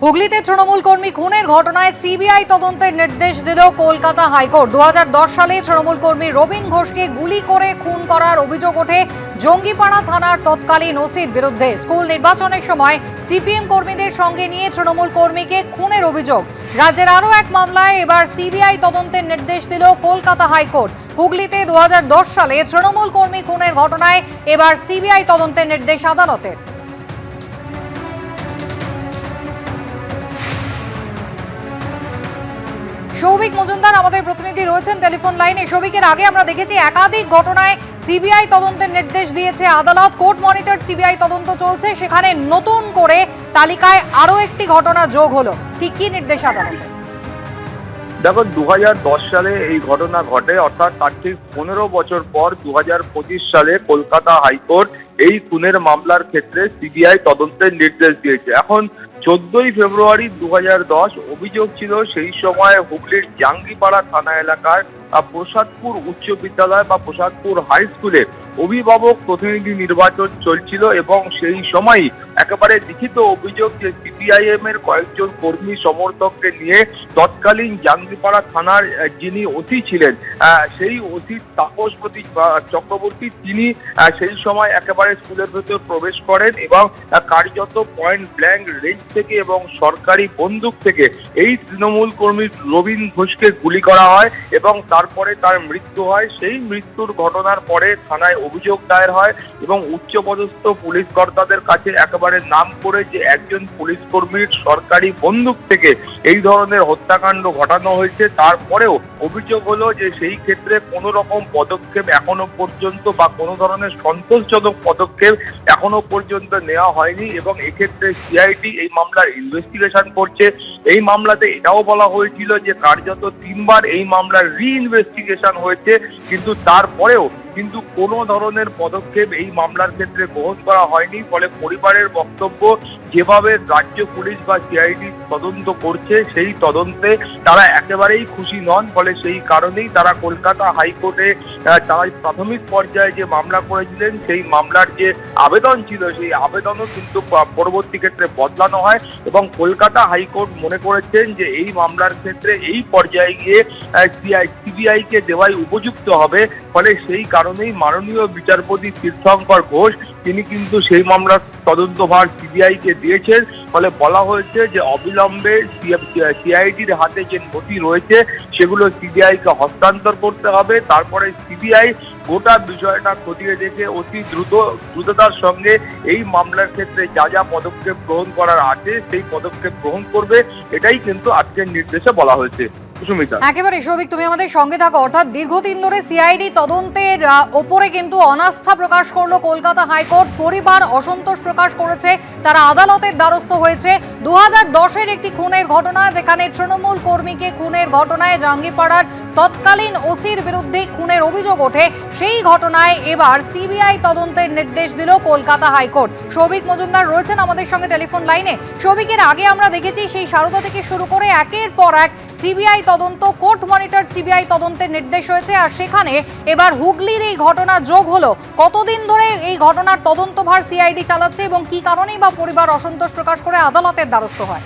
হুগলিতে তৃণমূল কর্মী খুনের ঘটনায় সিবিআই তদন্তের নির্দেশ দিল কলকাতা হাইকোর্ট। 2010 সালে তৃণমূল কর্মী রবিন ঘোষকে গুলি করে খুন করার অভিযোগ ওঠে জঙ্গিপাড়া থানার তৎকালীন ওসির বিরুদ্ধে। স্কুল নির্বাচনের সময় সিপিএম কর্মীদের সঙ্গে নিয়ে তৃণমূল কর্মীকে খুনের অভিযোগ। রাজ্যের আরও এক মামলায় এবার সিবিআই তদন্তের নির্দেশ দিল কলকাতা হাইকোর্ট। হুগলিতে 2010 সালে তৃণমূল কর্মী খুনের ঘটনায় এবার সিবিআই তদন্তের নির্দেশ আদালতের। সৌভিক মজুমদার আমাদের প্রতিনিধি রয়েছেন টেলিফোন লাইনে। সৌভিকের আগে আমরা দেখেছি একাধিক ঘটনায় সিবিআই তদন্তের নির্দেশ দিয়েছে আদালত। কোর্ট মনিটর সিবিআই তদন্ত চলছে, সেখানে নতুন করে তালিকায় আরো একটি ঘটনা যোগ হলো। ঠিক কি নির্দেশ আদালতের? দেখো, 2010 সালে এই ঘটনা ঘটে, অর্থাৎ তার ঠিক 15 বছর পর 2025 সালে কলকাতা হাইকোর্ট এই খুনের মামলার ক্ষেত্রে সিবিআই তদন্তের নির্দেশ দিয়েছে। এখন 14ই ফেব্রুয়ারি 2010 অভিযোগ ছিল সেই সময় হুগলির জাঙ্গিপাড়া থানা এলাকার প্রসাদপুর উচ্চ বিদ্যালয় বা প্রসাদপুর হাই স্কুলে অভিভাবক প্রতিনিধি নির্বাচন চলছিল এবং সেই সময়ই একেবারে লিখিত অভিযোগ যে সিপিআইএম এর কয়েকজন কর্মী সমর্থককে নিয়ে তৎকালীন জাঙ্গিপাড়া থানার যিনি ওসি ছিলেন সেই ওসি তাপস চক্রবর্তী, তিনি সেই সময় একেবারে স্কুলের ভেতর প্রবেশ করেন এবং কার্যত পয়েন্ট ব্ল্যাঙ্ক রেঞ্জ থেকে এবং সরকারি বন্দুক থেকে এই তৃণমূল কর্মী রবিন ঘোষকে গুলি করা হয় এবং তারপরে তার মৃত্যু হয়। সেই মৃত্যুর ঘটনার পরে থানায় অভিযোগ দায়ের হয় এবং উচ্চপদস্থ পুলিশ কর্তাদের কাছে একেবারে নাম করে যে একজন পুলিশ কর্মীর সরকারি বন্দুক থেকে এই ধরনের হত্যাকাণ্ড ঘটানো হয়েছে। তারপরেও অভিযোগ হলো যে সেই ক্ষেত্রে কোনো রকম পদক্ষেপ এখনো পর্যন্ত বা কোনো ধরনের সন্তোষজনক পদক্ষেপ এখনো পর্যন্ত নেওয়া হয়নি এবং এক্ষেত্রে সিআইডি এই মামলার ইনভেস্টিগেশন করছে। এই মামলাতে এটাও বলা হয়েছিল যে কার্যত 3বার এই মামলার রিইনভেস্টিগেশন হয়েছে, কিন্তু তারপরেও কিন্তু কোনো ধরনের পদক্ষেপ এই মামলার ক্ষেত্রে গ্রহণ করা হয়নি। ফলে পরিবারের বক্তব্য, যেভাবে রাজ্য পুলিশ বা সিআইডি তদন্ত করছে সেই তদন্তে তারা একেবারেই খুশি নন। ফলে সেই কারণেই তারা কলকাতা হাইকোর্টে তারা প্রাথমিক পর্যায়ে যে মামলা করেছিলেন সেই মামলার যে আবেদন ছিল সেই আবেদনও কিন্তু পরবর্তী ক্ষেত্রে বদলানো হয় এবং কলকাতা হাইকোর্ট মনে করেছেন যে এই মামলার ক্ষেত্রে এই পর্যায়ে গিয়ে সিবিআইকে দেওয়াই উপযুক্ত হবে। ফলে সেই কারণেই মাননীয় বিচারপতি তীর্থঙ্কর ঘোষ তিনি কিন্তু সেই মামলার তদন্তভার সিবিআইকে দিয়েছেন। ফলে বলা হয়েছে যে অবিলম্বে সিআইডির হাতে যে নথি রয়েছে সেগুলো সিবিআইকে হস্তান্তর করতে হবে। তারপরে সিবিআই গোটা বিষয়টা খতিয়ে দেখে অতি দ্রুততার সঙ্গে এই মামলার ক্ষেত্রে যা যা পদক্ষেপ গ্রহণ করার আছে সেই পদক্ষেপ গ্রহণ করবে, এটাই কিন্তু আজকের নির্দেশে বলা হয়েছে। একেবারে সৌভিক, তুমি আমাদের সঙ্গে থাকো। অর্থাৎ দীর্ঘদিন ধরে সিআইডি তদন্তের ওপরে কিন্তু অনাস্থা প্রকাশ করলো কলকাতা হাইকোর্ট। পরিবার অসন্তোষ প্রকাশ করেছে, তারা আদালতের দ্বারস্থ হয়েছে। 2010-এর একটি খুনের ঘটনা, যেখানে তৃণমূল কর্মীকে খুনের ঘটনায় জাঙ্গিপাড়ার তৎকালীন ওসির বিরুদ্ধে খুনের অভিযোগ ওঠে, সেই ঘটনায় এবার সিবিআই তদন্তের নির্দেশ দিল কলকাতা হাইকোর্ট। সৌভিক মজুমদার রয়েছেন আমাদের সঙ্গে টেলিফোন লাইনে। সৌভিকের আগে আমরা দেখেছি সেই সারদা থেকে শুরু করে একের পর এক সিবিআই তদন্ত, কোর্ট মনিটর সিবিআই তদন্তের নির্দেশ হয়েছে, আর সেখানে এবার হুগলির এই ঘটনা যোগ হলো। কতদিন ধরে এই ঘটনার তদন্তভার সিআইডি চালাচ্ছে এবং কি কারণেই বা পরিবার অসন্তোষ প্রকাশ করে আদালতের দ্বারস্থ হয়?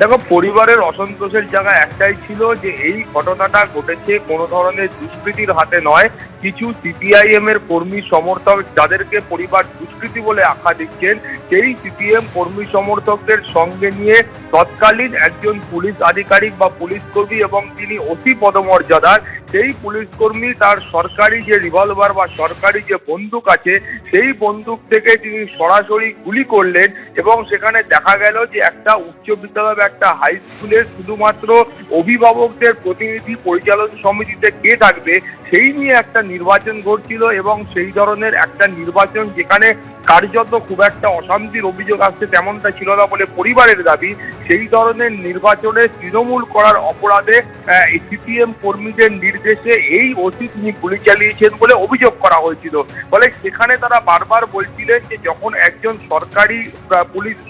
দেখো, পরিবারের অসন্তোষের জায়গা একটাই ছিল যে এই ঘটনাটা ঘটেছে কোনো ধরনের দুষ্কৃতির হাতে নয়। কিছু সিপিআইএম এর কর্মী সমর্থক যাদেরকে পরিবার দুষ্কৃতী বলে আখ্যা দিচ্ছেন, সেই সিপিএম কর্মী সমর্থকদের সঙ্গে নিয়ে তৎকালীন একজন পুলিশ আধিকারিক বা পুলিশ কর্মী এবং তিনি ওসি পদমর্যাদার সেই পুলিশ কর্মী তার সরকারি যে রিভলভার বা সরকারি যে বন্দুক আছে সেই বন্দুক থেকে তিনি সরাসরি গুলি করলেন এবং সেখানে দেখা গেল যে একটা উচ্চ বিদ্যালয় বা একটা হাই স্কুলের শুধুমাত্র অভিভাবকদের প্রতিনিধি পরিচালন সমিতিতে কে থাকবে সেই নিয়ে একটা নির্বাচন ঘটছিল এবং সেই ধরনের একটা নির্বাচন যেখানে কার্যত খুব একটা অশান্তির অভিযোগ আসছে তেমনটা ছিল না বলে পরিবারের দাবি। সেই ধরনের নির্বাচনে তৃণমূল করার অপরাধে সিপিএম কর্মীদের নির্দেশে এই ওসি তিনি গুলি চালিয়েছেন বলে অভিযোগ করা হয়েছিল। ফলে সেখানে তারা বারবার বলছিলেন যে যখন একজন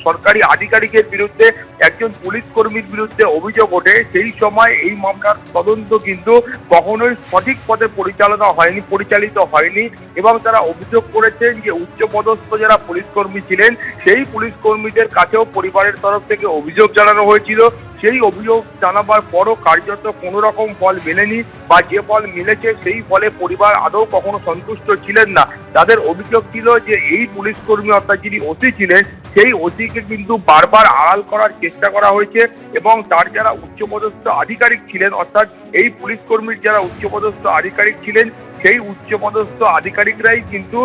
সরকারি আধিকারিকের বিরুদ্ধে একজন পুলিশ কর্মীর বিরুদ্ধে অভিযোগ ওঠে সেই সময় এই মামলার তদন্ত কিন্তু কখনোই সঠিক পথে পরিচালিত হয়নি এবং তারা অভিযোগ করেছেন যে উচ্চপদস্থ সমস্ত যারা পুলিশ কর্মী ছিলেন সেই পুলিশ কর্মীদের কাছেও পরিবারের তরফ থেকে অভিযোগ জানানো হয়েছিল। সেই অভিযোগ জানাবার পরও কার্যত কোনো রকম ফল মেলেনি, বা যে ফল মিলেছে সেই ফলে পরিবার আদৌ কখনো সন্তুষ্ট ছিলেন না। তাদের অভিযোগ ছিল যে এই পুলিশ কর্মী অর্থাৎ যিনি ওসি ছিলেন সেই ওসিকে কিন্তু বারবার আড়াল করার চেষ্টা করা হয়েছে, এবং তার যারা উচ্চপদস্থ আধিকারিক ছিলেন অর্থাৎ এই পুলিশ কর্মীর যারা উচ্চপদস্থ আধিকারিক ছিলেন সেই উচ্চপদস্থ আধিকারিকরাই কিন্তু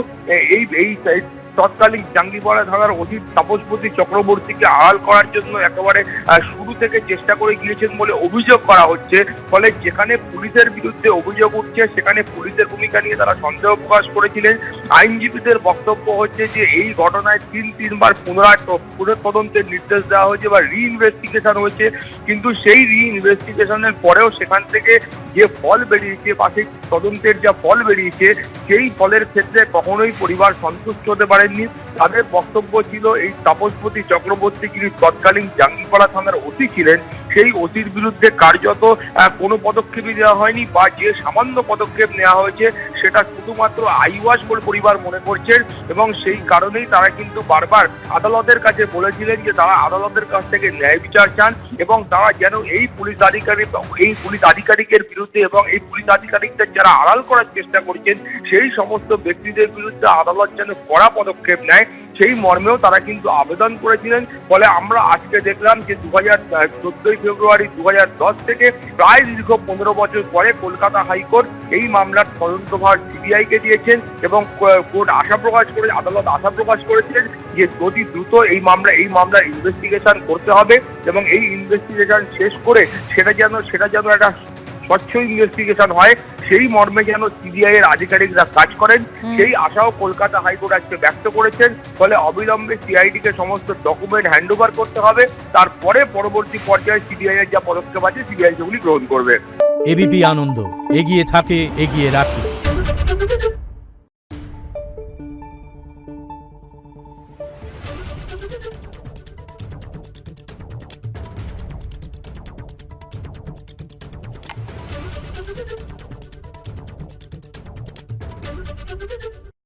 এই তৎকালীন জাঙ্গিপাড়া থানার ওসি তাপসপতি চক্রবর্তীকে আড়াল করার জন্য একেবারে শুরু থেকে চেষ্টা করে গিয়েছেন বলে অভিযোগ করা হচ্ছে। ফলে যেখানে পুলিশের বিরুদ্ধে অভিযোগ উঠছে সেখানে পুলিশের ভূমিকা নিয়ে তারা সন্দেহ প্রকাশ করেছিলেন। আইনজীবীদের বক্তব্য হচ্ছে যে এই ঘটনায় তিনবার পুনরায় তদন্তের নির্দেশ দেওয়া হয়েছে বা রিইনভেস্টিগেশন হয়েছে, কিন্তু সেই রিইনভেস্টিগেশনের পরেও সেখান থেকে যে ফল বেরিয়েছে বা সেই তদন্তের যা ফল বেরিয়েছে সেই ফলের ক্ষেত্রে কখনোই পরিবার সন্তুষ্ট হতে পারেননি। তাদের বক্তব্য ছিল এই তাপসপতি চক্রবর্তী যিনি তৎকালীন জাঙ্গিপাড়া থানার ওসি ছিলেন সেই ওসির বিরুদ্ধে কার্যত কোনো পদক্ষেপই দেওয়া হয়নি, বা যে সামান্য পদক্ষেপ নেওয়া হয়েছে সেটা শুধুমাত্র আইওয়াশ বলে পরিবার মনে করছেন, এবং সেই কারণেই তারা কিন্তু বারবার আদালতের কাছে বলেছিলেন যে তারা আদালতের কাছ থেকে ন্যায় বিচার চান, এবং তারা যেন এই পুলিশ আধিকারিকের বিরুদ্ধে এবং এই পুলিশ আধিকারিকদের যারা আড়াল করার চেষ্টা করছেন সেই সমস্ত ব্যক্তিদের বিরুদ্ধে আদালত যেন কড়া পদক্ষেপ নেয় সেই মর্মেও তারা কিন্তু আবেদন করেছিলেন। ফলে আমরা আজকে দেখলাম যে 14 ফেব্রুয়ারি 2010 থেকে প্রায় দীর্ঘ 15 বছর পরে কলকাতা হাইকোর্ট এই মামলার তদন্তভার সিবিআইকে দিয়েছেন, এবং কোর্ট আদালত আশা প্রকাশ করেছিলেন যে অতি দ্রুত এই মামলার ইনভেস্টিগেশন করতে হবে, এবং এই ইনভেস্টিগেশন শেষ করে সেটা যেন একটা স্বচ্ছ ইনভেস্টিগেশন হয় সেই মর্মে যেন সিবিআই এর আধিকারিকরা কাজ করেন সেই আশাও কলকাতা হাইকোর্ট আজকে ব্যক্ত করেছেন। ফলে অবিলম্বে সিআইডিকে সমস্ত ডকুমেন্ট হ্যান্ডওভার করতে হবে, তারপরে পরবর্তী পর্যায়ে সিবিআই এর যা পদক্ষেপ আছে সিবিআই সেগুলি গ্রহণ করবে। এবিপি আনন্দ, এগিয়ে থাকে, এগিয়ে রাখে।